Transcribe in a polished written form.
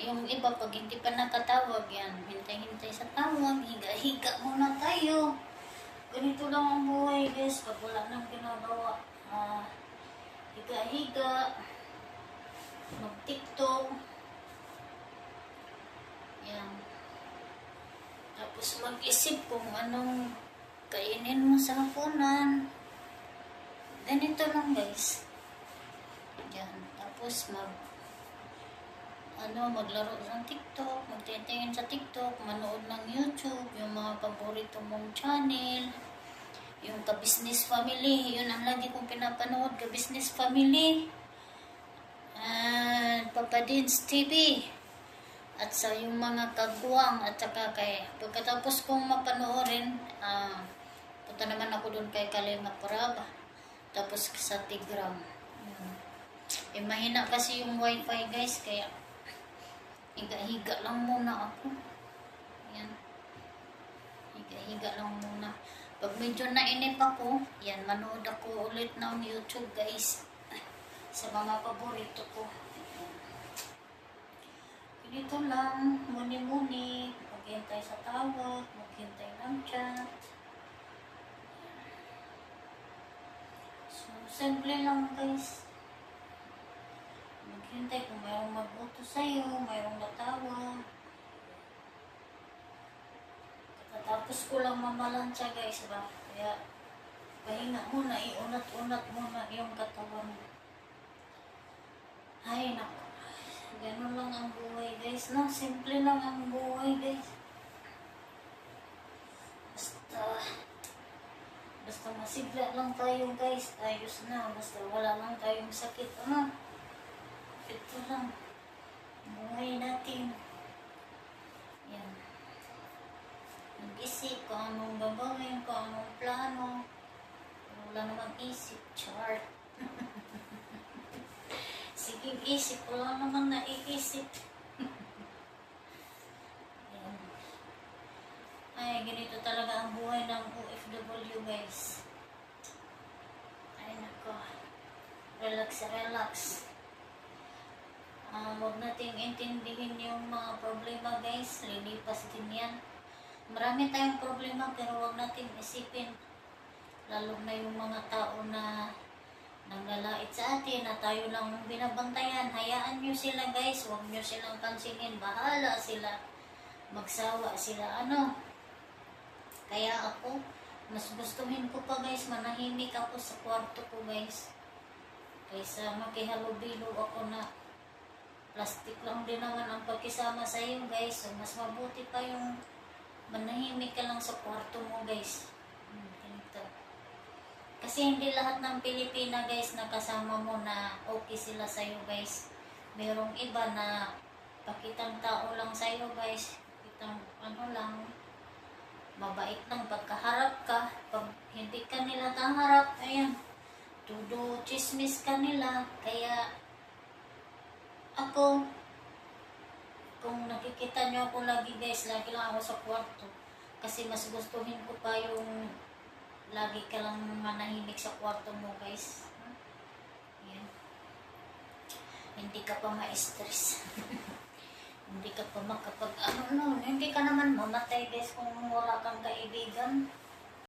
yung iba pag hindi pa nakatawag yan, hintay-hintay sa tawag, higa-higa muna tayo. Ganito lang ang buhay guys, pag wala nang ginagawa. Higa-higa, mag-tiktok, yan. Tapos mag-isip kung anong kainin mo sa hapunan. Ganito lang guys. Yan. Tapos maglaro ng TikTok, magtitingin sa TikTok, manood ng YouTube, yung mga paborito mong channel, yung ka-business family, yun ang lagi kong pinapanood, ka-business family, Papa Dins TV, at sa yung mga kagwang, at saka pagkatapos kong mapanoorin, punta naman ako dun kay Kalinga Prab, tapos sa Tigram. Mahina kasi yung wifi guys, kaya higa-higa lang muna ako. Yan. Higa-higa lang muna. Pag medyo nainip ako, yan, manood ako ulit ng YouTube guys. Sa mga paborito ko. Ganito lang, muni-muni, maghintay sa tawag, maghintay ng chat. So, simple lang guys. Maghintay kung mayroong magbuto sa'yo, mayroong natawag. Tapos ko lang mamalansya guys ba? Kaya pahinga muna, iunat-unat muna yung katawan mo. Ay naku, ganun lang ang buhay guys, no? Simple lang ang buhay guys. Basta masigla lang tayo guys, ayos na. Basta wala lang tayong sakit, ano? Ito lang. Buhay natin. Yan. Mag-isip kung anong gagawin, kung anong plano. Wala namang isip. Chart. Sige, isip. Wala naman naiisip. Yan. Ay, ganito talaga ang buhay ng OFW guys. Ay, nako. Relax, relax. Huwag nating intindihin yung mga problema guys, lilipas din yan. Marami tayong problema pero huwag nating isipin, lalo na yung mga tao na nanglalait sa atin na tayo lang binabantayan. Hayaan nyo sila guys, huwag nyo silang pansinin, bahala sila, magsawa sila, ano. Kaya ako, mas gustuhin ko pa guys, manahimik ako sa kwarto ko guys, kaysa makihalubilo ako na plastic lang din naman ang pagkisama sa iyo guys. So, mas mabuti pa yung manahimik ka lang sa kwarto mo guys. Ganito. Kasi hindi lahat ng Pilipina guys na kasama mo na okay sila sa iyo guys. Merong iba na pakitang tao lang sa iyo guys. Pakitang lang, mabait lang pagkaharap ka. Pag hindi ka nila kaharap, ayan, tudo chismis ka nila. Kaya ako, kung nakikita nyo ako lagi guys, lagi lang ako sa kwarto. Kasi mas gustuhin ko pa yung lagi ka lang manahimik sa kwarto mo guys. Yan. Hindi ka pa ma-stress. Hindi ka pa makapag, hindi ka naman mamatay guys kung wala kang kaibigan.